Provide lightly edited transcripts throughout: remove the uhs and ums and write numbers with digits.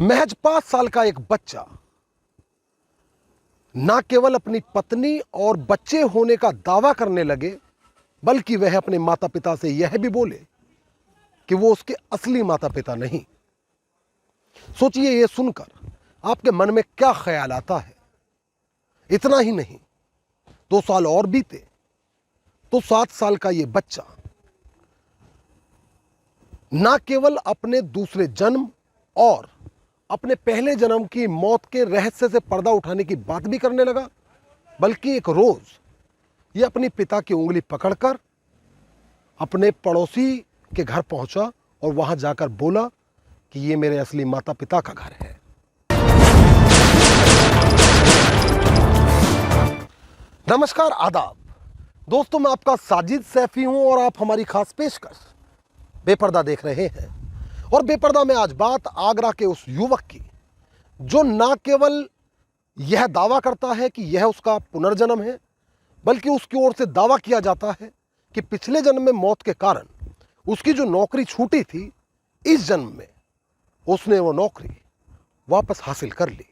महज 5 साल का एक बच्चा ना केवल अपनी पत्नी और बच्चे होने का दावा करने लगे, बल्कि वह अपने माता पिता से यह भी बोले कि वो उसके असली माता पिता नहीं। सोचिए, यह सुनकर आपके मन में क्या ख्याल आता है। इतना ही नहीं, 2 साल और बीते तो 7 साल का यह बच्चा ना केवल अपने दूसरे जन्म और अपने पहले जन्म की मौत के रहस्य से पर्दा उठाने की बात भी करने लगा, बल्कि एक रोज यह अपने पिता की उंगली पकड़कर अपने पड़ोसी के घर पहुंचा और वहां जाकर बोला कि ये मेरे असली माता पिता का घर है। नमस्कार, आदाब दोस्तों, मैं आपका साजिद सैफी हूं और आप हमारी खास पेशकश बेपर्दा देख रहे हैं। और बेपर्दा में आज बात आगरा के उस युवक की जो ना केवल यह दावा करता है कि यह उसका पुनर्जन्म है, बल्कि उसकी ओर से दावा किया जाता है कि पिछले जन्म में मौत के कारण उसकी जो नौकरी छूटी थी, इस जन्म में उसने वो नौकरी वापस हासिल कर ली।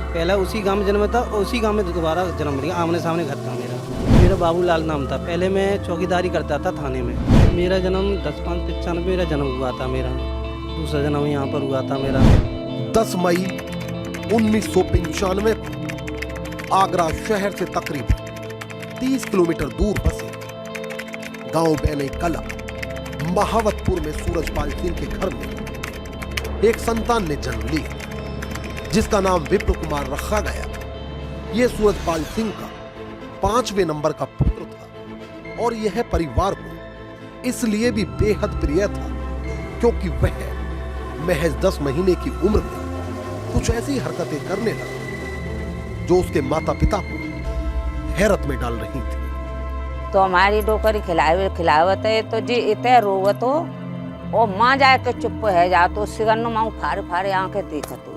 पहला उसी गांव में जन्म था, उसी गांव में दोबारा जन्म लिया। आमने सामने घर था मेरा बाबूलाल नाम था। पहले मैं चौकीदारी करता था थाने में। मेरा जन्म 10/5/95 मेरा जन्म हुआ था। मेरा दूसरा जन्म यहाँ पर हुआ था मेरा 10 मई 1995 को आगरा शहर से तकरीबन 30 किलोमीटर दूर बसे गांव बैने कला महावतपुर में सूरजपाल सिंह के घर में एक संतान ने जन्म लिया, जिसका नाम विप्र कुमार रखा गया। यह सूरजपाल सिंह का 5वें नंबर का पुत्र था और यह परिवार को इसलिए भी बेहद प्रिय था क्योंकि वह महज 10 महीने की उम्र में कुछ ऐसी हरकतें करने लगा जो उसके माता पिता को हैरत में डाल रही थी। तो हमारी डोकरी खिलावत है तो जी इतने रोवत हो और माँ जाए के चुप है जा तो सिगन माऊ फारे फारे आंखें देखत हो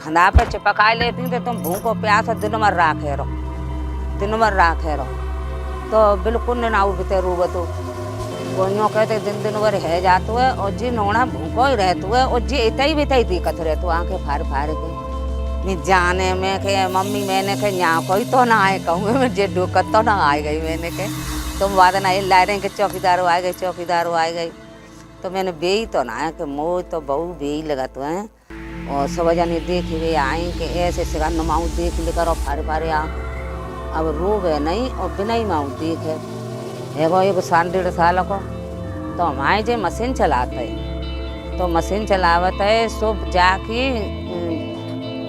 खंदा पे चिपकाए लेती तो तुम भूखो प्यास दिन भर राखे रहो तो बिल्कुल न नाऊ बिते रोवत हो। कोइयों कहते दिन भर है जातो है और जी नोना भूखो ही रहतो है और जी इतना ही दिक्कत रहतो आंखें फारे फारे के मैं जाने में के मम्मी मैंने के यहाँ कोई तो ना आए कहूँगे मैं जे डोकत तो ना आ गई। मैंने के तुम बाद ना ला रहे के चौकीदारों आ गई तो मैंने बेई तो ना है कि मोह तो बहु बेई लगा तो है और सब जाने देख वे आए कि ऐसे सिगा माऊ देख लेकर और फारे फारे आँख अब रोवे नहीं और बिना ही माऊ देख है एगो 1.5 साल को तो हमारे जो मशीन चलाते है तो मशीन चलावत है सब जाके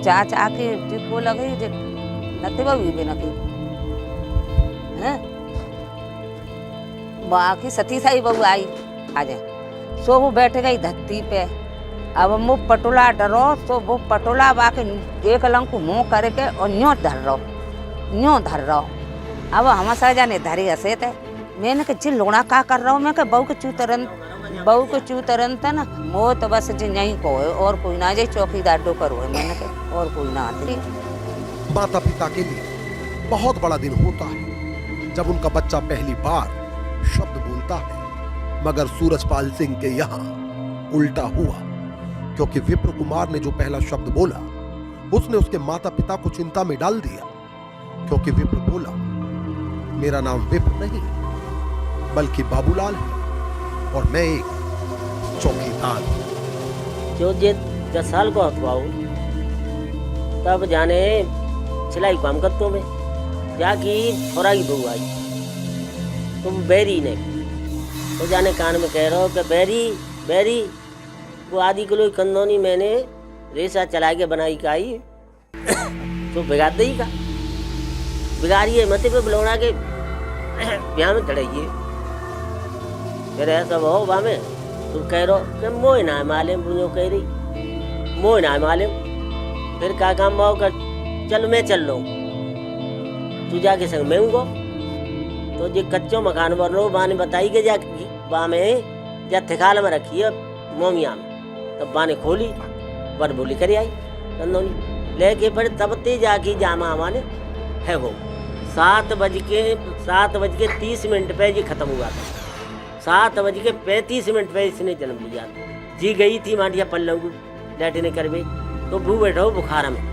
चाचा के टिप्पो लगे जे नते बवी भी नकी हैं बाकी सती साई बहू आई आजे सो वो बैठ गई धरती पे। अब मुँह पटोला डरो तो वो पटोला बाकी एक लंकु मुँह करके और न्यों धर रहो। अब हम सारे जाने धरी हसे थे। मैंने कहा जी लोड़ा का कर रहा हूँ। मैं कहा बहू के चू तरन था ना वो तो बस जी यहीं को है और कोई ना जाए चौकीदार डोकर हुए। मैंने कहा और कोई ना आती। माता पिता के लिए बहुत बड़ा दिन होता है जब उनका बच्चा पहली बार शब्द बोलता है, मगर सूरजपाल सिंह के यहाँ उल्टा हुआ क्योंकि विप्र कुमार ने जो पहला शब्द बोला उसने उसके माता पिता को चिंता में डाल दिया क्योंकि विप्र बोला मेरा नाम विप्र नहीं बल्कि बाबूलाल है और मैं एक चौकीदार हूं। जो जे 10 साल को हथवाऊ तब जाने सिलाई काम करतो में जाकी थोड़ा ही बहू आई तुम बैरी ने तो जाने कान में कह रहा हो कि बैरी वो आधी किलो कंदोनी मैंने रेसा चला के बनाई का आई तो बिगाड़ दई का बिगाड़िए मत पे बुलौना के ब्याह में चढ़ाइए फिर ऐसा हो बा में तुम कह रहो कि मोह ना मालूम बुझो कह रही मोह ना मालूम फिर का काम बाओ कर चल मैं चल लो तू जाके संग मैं गो तो जे कच्चो मकान बन लो बाने बताई के जा बा में जा थिकाल में रखी है मोमिया में तब बाने खोली पर बोली करे आई कंदोनी लेके फिर तब ते जाके जामा हमारे है वो 7 बज के 30 मिनट पे जी खत्म हुआ था 7:35 पे इसने जन्म लिया। जी गई थी मांडिया पल्लंगू लेटने करवे तो बू बैठो बुखार में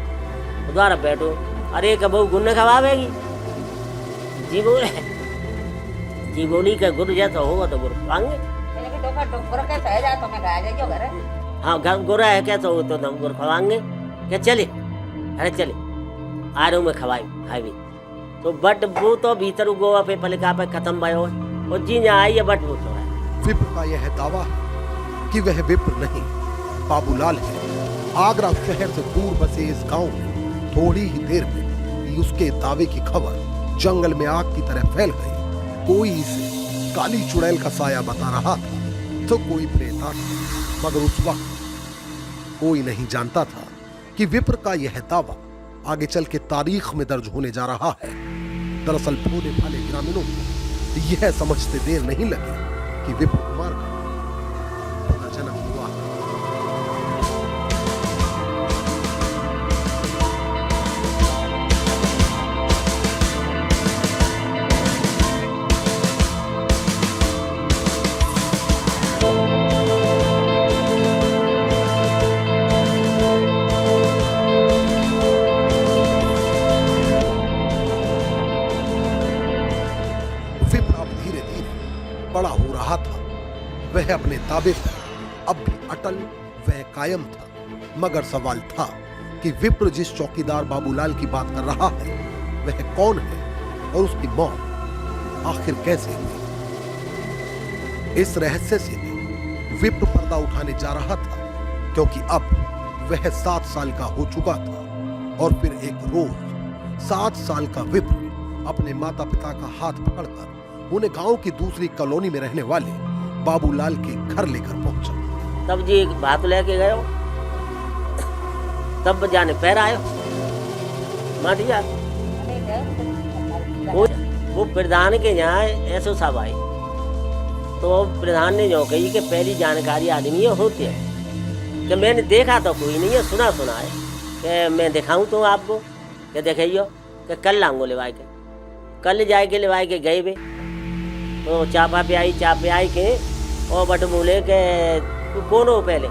द्वारा बैठो, अरे कबू गुन खवावेगी। जी बोली का गुर जैसा होगा तो गुर पाएंगे। हाँ गोरा है कैसा हो तो हम गुर खवाएंगे क्या, चले अरे चले आ रहा हूँ मैं खाई तो बट वो तो भीतर गोवा पे पलिका पे खत्म भयो और जी यहाँ आई है बट वो छोड़ा। विप्र का यह दावा है कि वह विप्र नहीं बाबूलाल है। आगरा शहर से दूर बसे इस गांव में थोड़ी ही देर में उसके दावे की खबर जंगल में आग की तरह फैल गई। कोई इसे काली चुड़ैल का साया बता रहा था तो कोई प्रेतात्मा, मगर उस वक्त कोई नहीं जानता था कि विप्र का यह दावा आगे चल के तारीख में दर्ज होने जा रहा है। दरअसल भोले भाले ग्रामीणों को यह समझते देर नहीं लगी कि विप्र कुमार का पुनर्जन्म हुआ। बड़ा हो रहा था, वह अपने दावे पर अब भी अटल वह कायम था। मगर सवाल था कि विप्र जिस चौकीदार बाबूलाल की बात कर रहा है वह कौन है और उसकी मौत आखिर कैसे हुई। इस रहस्य से विप्र पर्दा उठाने जा रहा था क्योंकि अब वह 7 साल का हो चुका था और फिर एक रोज 7 साल का विप्र अपने माता पिता का हाथ पकड़कर उन्हें गांव की दूसरी कॉलोनी में रहने वाले बाबूलाल के घर लेकर पहुंचा। तब जी एक बात लेके गए तब जाने पैर आयो माटिया वो प्रधान के यहाँ ऐसो साहब आए तो प्रधान ने जो कही कि पहली जानकारी आदमी होती है कि मैंने देखा तो कोई नहीं है, सुना है कि मैं दिखाऊं तो आपको कि दिखाइयो कि कल लाऊंगो लेवाए के। कल जाए के लेवाए के गए वे तो चापा पे आई के और बट बोले के तू कौन हो पहले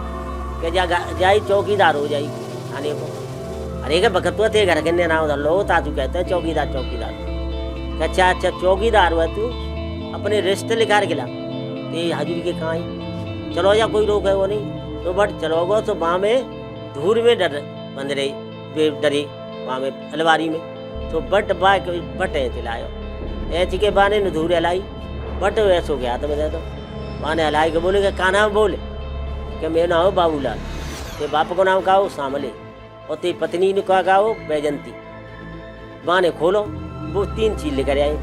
के जाई चौकीदार हो जाई थाने को। अरे के बखत थे घर के ना उधर लो ताजू कहते हैं चौकीदार अच्छा चौकीदार हुआ तू अपने रिश्ते लिखा गिला ते हाजिरी के कहाँ आई चलो या कोई रोक है वो नहीं तो बट चलोगो तो वहाँ में धूर में डर बंद रही डरी वहाँ में अलवारी में तो बट बटे चिलायो ऐसी के बाने ने धूर हलाई बट ऐसो गया तो मैं तो बाने हलाई के बोले कि का नाम बोले कि मेरा नाम हो बाबूलाल, ते बाप को नाम कहो सामले और ते पत्नी ने कहा कहो बैजंती। बाने खोलो वो 3 चीज लेकर आए।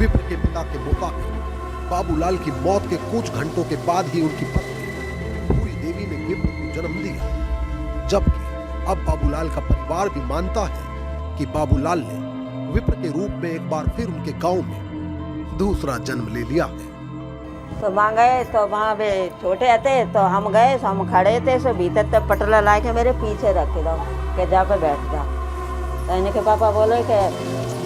विप्र के पिता के मुताबिक बाबूलाल की मौत के कुछ घंटों के बाद ही उनकी पत्नी पूरी देवी ने विप्र को जन्म दिया, जबकि अब बाबूलाल का परिवार भी मानता है कि बाबूलाल ने विप्र के रूप में एक बार फिर उनके गांव में दूसरा जन्म ले लिया है। तो वहाँ गए तो वहाँ पे छोटे थे तो हम गए तो हम खड़े थे सो भीतर तक पटला ला के मेरे पीछे रख दो के जा पे बैठ जा। तो इनके पापा बोले कि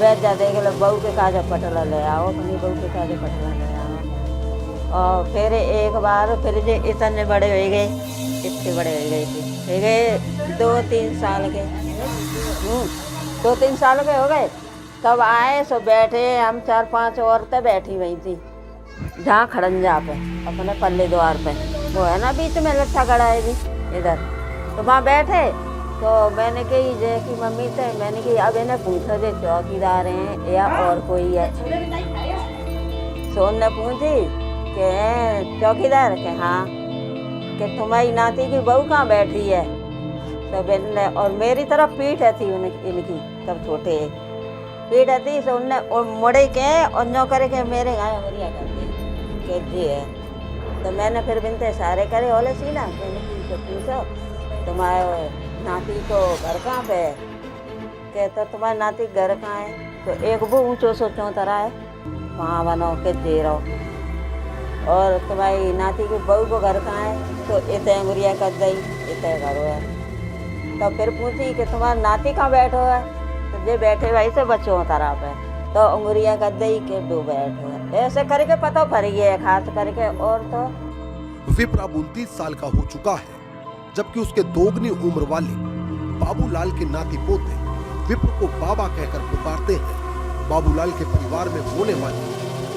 बैठ जा, देख लो बहू के काजा पटला ले आओ, अपनी बहू के काजा पटला ले आओ। और फिर एक बार फिर जो इतने बड़े हो गए, इतने बड़े हो गए थे 2-3 साल के 2-3 साल के हो गए तब आए सो बैठे हम 4-5 औरतें बैठी हुई थी जहाँ खड़ंजा पे अपने पल्ले द्वार पे वो है ना बीच में लट्ठा गड़ा है जी इधर, तो वहाँ बैठे तो मैंने कही जे की मम्मी से मैंने कही अब इन्हें पूछो जे चौकीदार हैं या और कोई है। सोन ने पूछी कि चौकीदार के हाँ कि तुम्हारी नाती की बहू कहाँ बैठी है। तो मैंने और मेरी तरफ पीठ थी इनकी तब छोटे पीठ थी तो उनने मुड़े के और नो करे के मेरे गाय बढ़िया कर दी के जी है। तो मैंने फिर बिनते सारे करे होले सी ना मैंने पूछो तुम्हारे नाती को घर कहाँ पे है, कहता तुम्हारी नाती घर कहाँ है। तो एक वो ऊँचो सो चौतरा है वहाँ बनो के दे रहो और तुम्हारी नाती की बहू को घर कहाँ है तो इतने अंगुरिया कर दई इतने घर है। तो फिर पूछी कि तुम्हारा नाती कहाँ बैठो है तो जे बैठे भाई से बच्चों तरह पे तो अंगुरिया कर दई के 2 बैठो है। ऐसे करके पता फर गया खास करके। और तो विप्र अब 29 साल का हो चुका है, जबकि उसके दोगुनी उम्र वाले बाबूलाल के नाती पोते विप्र को बाबा कहकर पुकारते हैं। बाबूलाल के परिवार में होने वाले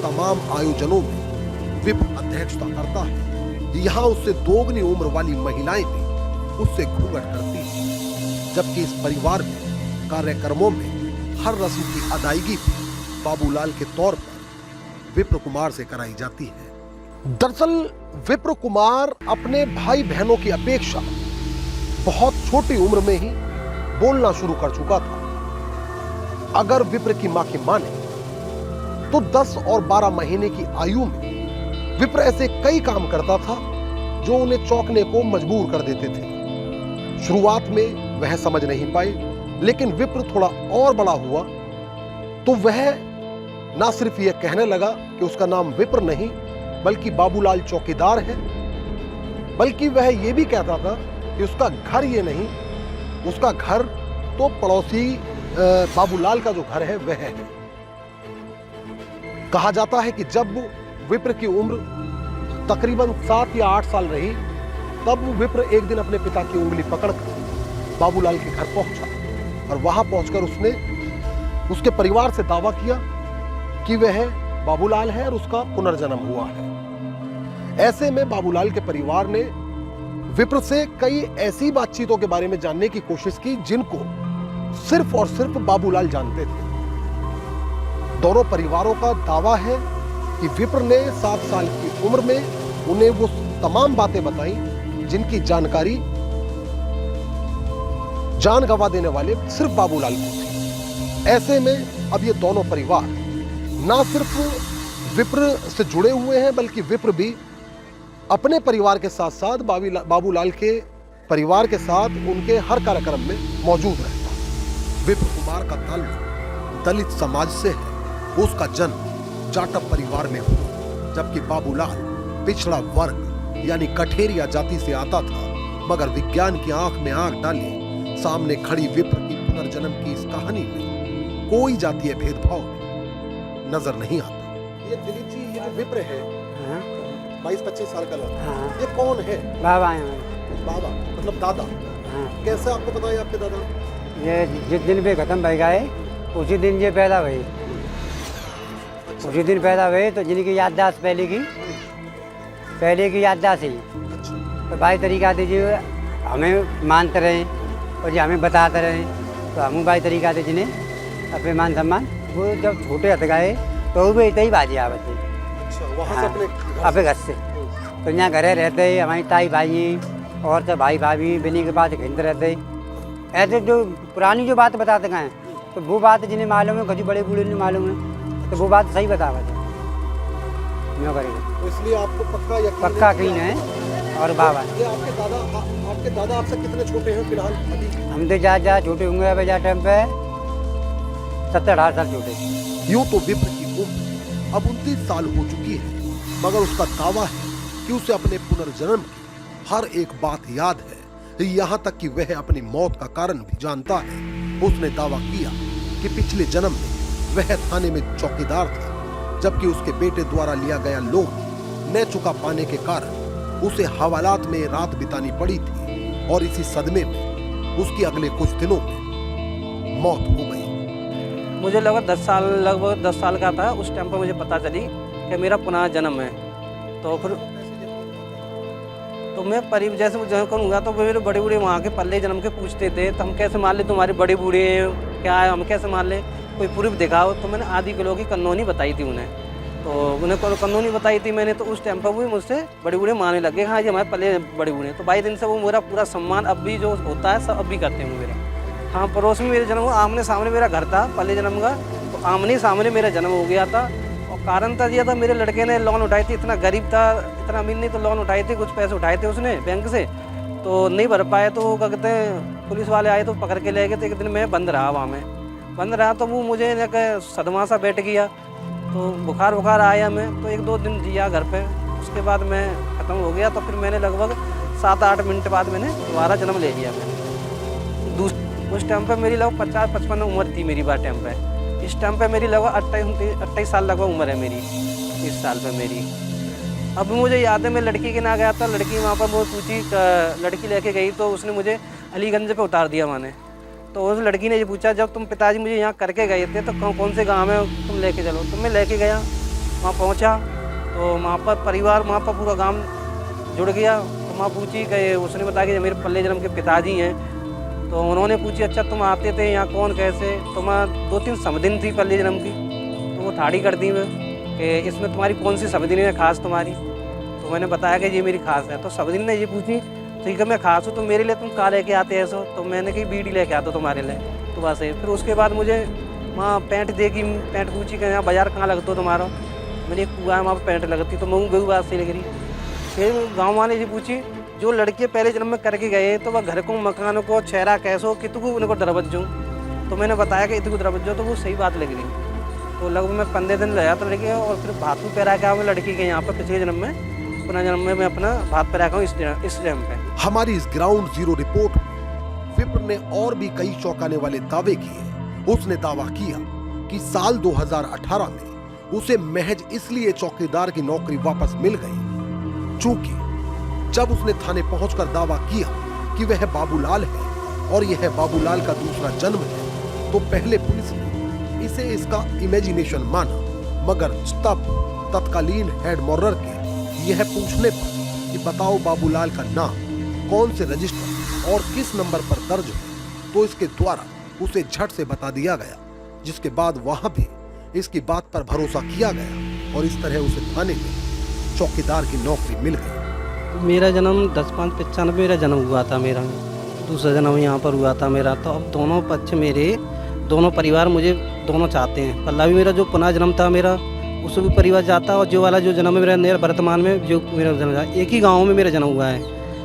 तमाम आयोजनों में विप्र अध्यक्षता करता है। यहाँ उससे दोगुनी उम्र वाली महिलाएं भी उससे घूंघट करती हैं, जबकि इस परिवार में कार्यक्रमों में हर रस्म की अदायगी भी बाबूलाल के तौर पर विप्र कुमार से कराई जाती है। दरअसल विप्र कुमार अपने भाई बहनों की अपेक्षा बहुत छोटी उम्र में ही बोलना शुरू कर चुका था। अगर विप्र की मां की माने तो 10 और 12 महीने की आयु में विप्र ऐसे कई काम करता था जो उन्हें चौंकने को मजबूर कर देते थे। शुरुआत में वह समझ नहीं पाए, लेकिन विप्र थोड़ा और बड़ा हुआ तो वह ना सिर्फ यह कहने लगा कि उसका नाम विप्र नहीं बल्कि बाबूलाल चौकीदार है, बल्कि वह यह भी कहता था कि उसका घर ये नहीं, उसका घर तो पड़ोसी बाबूलाल का जो घर है वह है। कहा जाता है कि जब विप्र की उम्र तकरीबन 7 या 8 साल रही, तब विप्र एक दिन अपने पिता की उंगली पकड़कर बाबूलाल के घर पहुंचा और वहां पहुंचकर उसने उसके परिवार से दावा किया कि वह बाबूलाल है और उसका पुनर्जन्म हुआ है। ऐसे में बाबूलाल के परिवार ने विप्र से कई ऐसी बातचीतों के बारे में जानने की कोशिश की जिनको सिर्फ और सिर्फ बाबूलाल जानते थे। दोनों परिवारों का दावा है कि विप्र ने 7 साल की उम्र में उन्हें वो तमाम बातें बताई जिनकी जानकारी जान गंवा देने वाले सिर्फ बाबूलाल को थी। ऐसे में अब ये दोनों परिवार ना सिर्फ विप्र से जुड़े हुए हैं बल्कि विप्र भी अपने परिवार के साथ साथ बाबूलाल के परिवार के साथ उनके हर कार्यक्रम में मौजूद रहता है। विप्र कुमार का ताल्लुक दलित समाज से है। उसका जन्म जाटव परिवार में हुआ, जबकि बाबूलाल पिछड़ा वर्ग यानी कठेरिया जाति से आता था, मगर विज्ञान की आंख में आंख डाले सामने खड़ी विप्र की पुनर्जन्म की इस कहानी में कोई जातीय भेदभाव नजर नहीं आता। ये दिलीप जी, ये जो विप्र है 22-25 साल का लड़का, ये कौन है? बाबा है। बाबा मतलब दादा। कैसे आपको पता है आपके दादा? ये जिस दिन पे खत्म भई गए उसी दिन ये पैदा हुई। उसी दिन पैदा हुए तो जिनकी याददाश्त पहले की याददाश्त ही तो भाई तरीका दीजिए हमें मानते रहे और ये हमें बताते रहे तो हम भाई तरीका दे जिन्हें अपने मान सम्मान वो जब छोटे हथ गए तो भी इतना ही बाजी आवत है। वहाँ से अपने घर से तो यहाँ घरे रहते हमारी ताई भाई और सब भाई भाभी बनी के पास खेलते रहते। ऐसे जो पुरानी जो बात बताते गए तो वो बात जिन्हें मालूम है, कभी बड़े बूढ़े नहीं मालूम है तो वो बात सही बता पाते क्यों करेंगे। तो इसलिए आपको पक्का यकीन है। और बाबा ये आपके दादा आपसे कितने छोटे हैं फिलहाल? हम तो जा छोटे होंगे अभी जा टाइम पे 17-18 साल छोटे। यूं तो विप्र की उम्र अब 29 साल हो चुकी है, मगर उसका दावा है कि उसे अपने पुनर्जन्म की हर एक बात याद है, यहाँ तक कि वह अपनी मौत का कारण भी जानता है। उसने दावा किया कि पिछले जन्म में वह थाने में चौकीदार था, जबकि उसके बेटे द्वारा लिया गया लोन न चुका पाने के कारण उसे हवालात में रात बितानी पड़ी थी और इसी सदमे में उसकी अगले कुछ दिनों में मौत हो गई। मुझे लगभग 10 साल का था उस टाइम पर मुझे पता चली कि मेरा पुनः जन्म है। तो फिर तो मैं परिव जैसे जन्म करूँगा तो मेरे बड़े बूढ़े वहाँ के पल्ले जन्म के पूछते थे तो हम कैसे मान ले तुम्हारे बड़े बूढ़े क्या है, हम कैसे मान ले, कोई प्रूफ दिखाओ। तो मैंने आधी किलो की कन्नौनी बताई थी उन्हें, तो उन्हें कन्नौनी बताई थी मैंने। तो उस टाइम पर वो मुझसे बड़े बूढ़े मानने लगे हाँ ये हमारे पल्ले बड़े बूढ़े। तो 22 दिन से वो मेरा पूरा सम्मान अब भी जो होता है सब अब भी करते हैं मेरा। हाँ, पड़ोस में मेरे जन्म हुआ, आमने सामने मेरा घर था पल्ले जन्म का, तो आमने सामने मेरा जन्म हो गया था। और कारण था यह था मेरे लड़के ने लोन उठाई थी, इतना गरीब था इतना अमीर नहीं, तो लोन उठाए थे, कुछ पैसे उठाए थे उसने बैंक से, तो नहीं भर पाए। तो क्या कहते हैं पुलिस वाले आए तो पकड़ के ले गए। तो एक दिन मैं बंद रहा वहाँ में, बंद रहा तो वो मुझे सदमा सा बैठ गया, तो बुखार आया मैं, तो 1-2 दिन जिया घर पे। उसके बाद मैं ख़त्म हो गया। तो फिर मैंने लगभग 7-8 मिनट बाद मैंने दोबारा जन्म ले लिया मैंने। उस टाइम पे मेरी लगभग 50-55 उम्र थी मेरी बात टाइम पे। इस टाइम पे मेरी लगभग 28 साल लगभग उम्र है मेरी। इस साल पे मेरी। अब मुझे याद है मैं लड़की के ना गया था, लड़की वहाँ पर वो पूछी, लड़की लेके गई तो उसने मुझे अलीगंज पे उतार दिया मैंने। तो उस लड़की ने ये पूछा, जब तुम पिताजी मुझे यहाँ करके गए थे तो कौन से गांव में तुम लेके चलो। तो मैं लेके गया, वहाँ पहुँचा तो वहाँ पर परिवार, वहाँ पर पूरा गांव जुड़ गया। तो वहाँ पूछी कि उसने बताया कि मेरे पल्ले जन्म के पिताजी हैं। तो उन्होंने पूछी, अच्छा तुम आते थे यहाँ कौन कैसे। तो मैं 2-3 समदिन थी पल्ले जन्म की, तो वो ठाड़ी कर दी मैं कि इसमें तुम्हारी कौन सी समदिनी है खास तुम्हारी। तो मैंने बताया कि ये मेरी खास है। तो समदिनी ने ये पूछी, ठीक है मैं खास हूँ तो मेरे लिए तुम कहाँ लेके आते हैं ऐसा। तो मैंने कही बीड़ी लेके आता तुम्हारे लिए। तो बस फिर उसके बाद मुझे वहाँ पैंट देगी, पैंट पूछी कि यहाँ बाजार कहाँ लगता हो तुम्हारा। मैंने एक कुआ है वहाँ पर पैंट लगती, तो मैं गई बात से लग रही। फिर गाँव वाले जी पूछी, जो लड़के पहले जन्म में करके गए तो वह घर को मकानों को चेहरा कैसो कि तू उनको दरवज्जो। तो मैंने बताया कि इतने को दरवज्जो, तो वो सही बात लग रही। तो लगभग मैं 15 दिन रहा था लड़के, और फिर भातू पैरा के मैं लड़की के यहाँ पर पिछले जन्म में, पुनः जन्म में मैं अपना भात पैरा हूँ इस डैम पे। हमारी इस ग्राउंड जीरो रिपोर्ट में विप्र ने और भी कई चौंकाने वाले दावे किए। उसने दावा किया कि साल 2018 में उसे महज इसलिए चौकीदार की नौकरी वापस मिल गई चूंकि जब उसने थाने पहुंचकर दावा किया कि वह बाबूलाल है और यह बाबूलाल का दूसरा जन्म है, तो पहले पुलिस ने इसे इसका इमेजिनेशन माना, मगर तब तत्कालीन हेड मॉर्रर के यह पूछने पर कि बताओ बाबूलाल का नाम कौन से रजिस्टर और किस नंबर पर दर्ज है, तो इसके द्वारा उसे झट से बता दिया गया, जिसके बाद वहां भी इसकी बात पर भरोसा किया गया और इस तरह उसे थाने में चौकीदार की नौकरी मिल गई। मेरा जन्म 10/5/95 मेरा जन्म हुआ था, मेरा दूसरा जन्म यहाँ पर हुआ था मेरा। तो अब दोनों पक्ष मेरे, दोनों परिवार मुझे दोनों चाहते हैं। पल्ला भी मेरा जो पुनः जन्म था मेरा, उसको भी परिवार जाता है, और जो वाला जो जन्म है मेरा वर्तमान में जो मेरा जन्म था, एक ही गांव में मेरा जन्म हुआ है।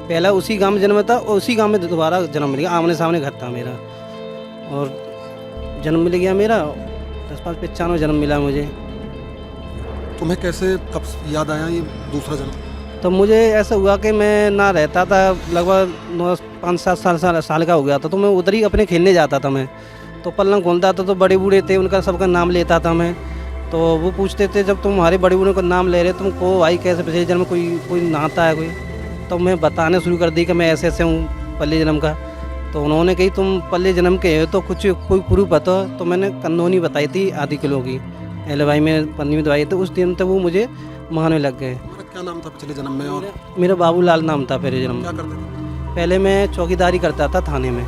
पहला उसी गांव में जन्म था और उसी गांव में दोबारा जन्म मिल गया, आमने सामने घर था मेरा, और जन्म मिल गया मेरा 10/5/95 जन्म मिला मुझे। तुम्हें कैसे कब याद आया ये दूसरा जन्म? तो मुझे ऐसा हुआ कि मैं ना रहता था, लगभग 5-7 साल का हो गया था, तो मैं उधर ही अपने खेलने जाता था मैं। तो पल्ला घूमता था, तो बड़े बूढ़े थे, उनका सबका नाम लेता था मैं। तो वो पूछते थे, जब तुम्हारे बड़े बूढ़े का नाम ले रहे तुमको भाई कैसे पिछले जन्म कोई नाता है कोई। तो मैं बताने शुरू कर दी कि मैं ऐसे हूँ पल्ले जन्म का। तो उन्होंने कही तुम पल्ले जन्म के हो तो कुछ कोई प्रूफ बता। तो मैंने कंदोनी बताई थी आधी किलो की, एलवाई में पन्नी में दवाई। तो उस दिन तक वो मुझे मानने लग गए। क्या नाम था पिछले जन्म में? और मेरा बाबूलाल नाम था पहले जन्म। क्या करते थे? पहले मैं चौकीदारी करता था थाने में।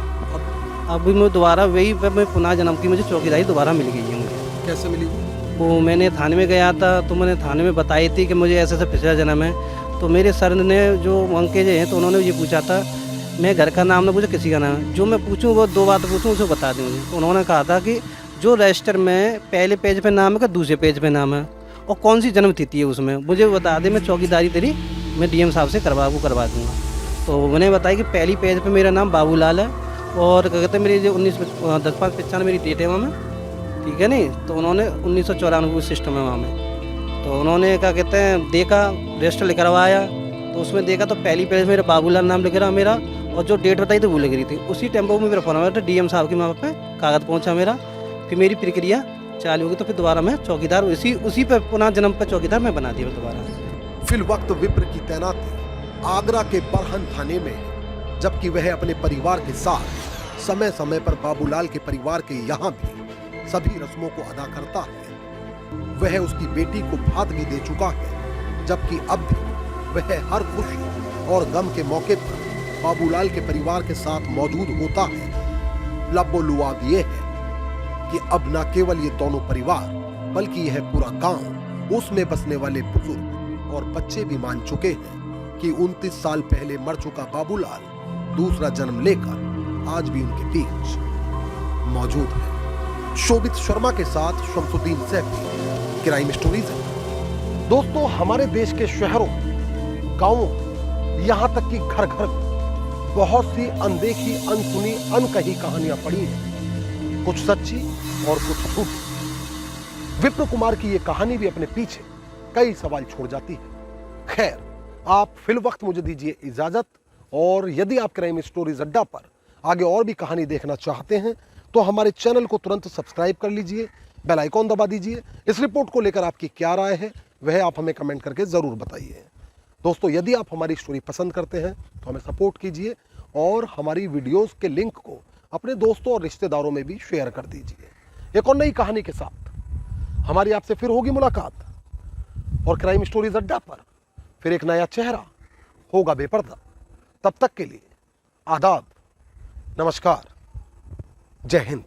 अभी मैं दोबारा वही मैं पुनः जन्म की मुझे चौकीदारी दोबारा मिल गई है मुझे। कैसे मिली? वो मैंने थाने में गया था, तो मैंने थाने में बताई थी कि मुझे ऐसे ऐसे पिछला जन्म है। तो मेरे सर ने जो अंकेज हैं, तो उन्होंने ये पूछा था, मैं घर का नाम ना पूछा किसी का नाम, जो मैं पूछूं वो 2 बात पूछूं उसे बता दें मुझे। तो उन्होंने कहा था कि जो रजिस्टर में पहले पेज पे नाम है कि दूसरे पेज पे नाम है, और कौन सी जन्म तिथि है उसमें मुझे बता दे, मैं चौकीदारी तेरी मैं डीएम साहब से करवा दूँगा। तो मैंने बताया कि पहली पेज पे मेरा नाम बाबूलाल है, और क्या कहते हैं मेरी जो 10/5/95 मेरी डेट है वहाँ में, ठीक है नहीं। तो उन्होंने 1994 सिस्टम है वहाँ में। तो उन्होंने क्या कहते हैं देखा, रजिस्टर लिखवाया, तो उसमें देखा तो पहली पेज में मेरा बाबूलाल नाम लिख रहा मेरा, और जो डेट बताई तो वो लिख रही थी। उसी टेम्पो में मेरा फोन आया था, डीएम साहब के वहाँ पे कागज़ पहुँचा मेरा। फिर मेरी प्रक्रिया चालू होगी, तो फिर दोबारा मैं चौकीदार उसी पे पुनः जन्म पर चौकीदार मैं बना दिया दोबारा। फिल वक्त विप्र की तैनाती आगरा के बरहन थाने में है, जबकि वह अपने परिवार के साथ समय समय पर बाबूलाल के परिवार के यहाँ भी सभी रस्मों को अदा करता है। वह उसकी बेटी को भात भी दे चुका है, जबकि अब भी वह हर खुशी और गम के मौके पर बाबूलाल के परिवार के साथ मौजूद होता है। लबोलुआब ये है कि अब न केवल ये दोनों परिवार बल्कि यह पूरा गांव, उसमें बसने वाले बुजुर्ग और बच्चे भी मान चुके हैं कि 29 साल पहले मर चुका बाबूलाल दूसरा जन्म लेकर आज भी उनके बीच मौजूद है। शोभित शर्मा के साथ शमसुद्दीन सैफी, क्राइम स्टोरीज। दोस्तों, हमारे देश के शहरों, गांवों, यहाँ तक कि घर घर बहुत सी अनदेखी, अनसुनी, अनकही कहानियां पड़ी हैं, कुछ सच्ची और कुछ झूठी। विप्र कुमार की ये कहानी भी अपने पीछे कई सवाल छोड़ जाती है। खैर, आप फिल वक्त मुझे दीजिए इजाजत, और यदि आप क्राइम स्टोरीज अड्डा पर आगे और भी कहानी देखना चाहते हैं तो हमारे चैनल को तुरंत सब्सक्राइब कर लीजिए, बेल आइकॉन दबा दीजिए। इस रिपोर्ट को लेकर आपकी क्या राय है वह आप हमें कमेंट करके ज़रूर बताइए। दोस्तों, यदि आप हमारी स्टोरी पसंद करते हैं तो हमें सपोर्ट कीजिए और हमारी वीडियोस के लिंक को अपने दोस्तों और रिश्तेदारों में भी शेयर कर दीजिए। एक और नई कहानी के साथ हमारी आपसे फिर होगी मुलाकात और क्राइम स्टोरीज अड्डा पर फिर एक नया चेहरा होगा बेपर्दा। तब तक के लिए आदाब, नमस्कार, जय हिंद।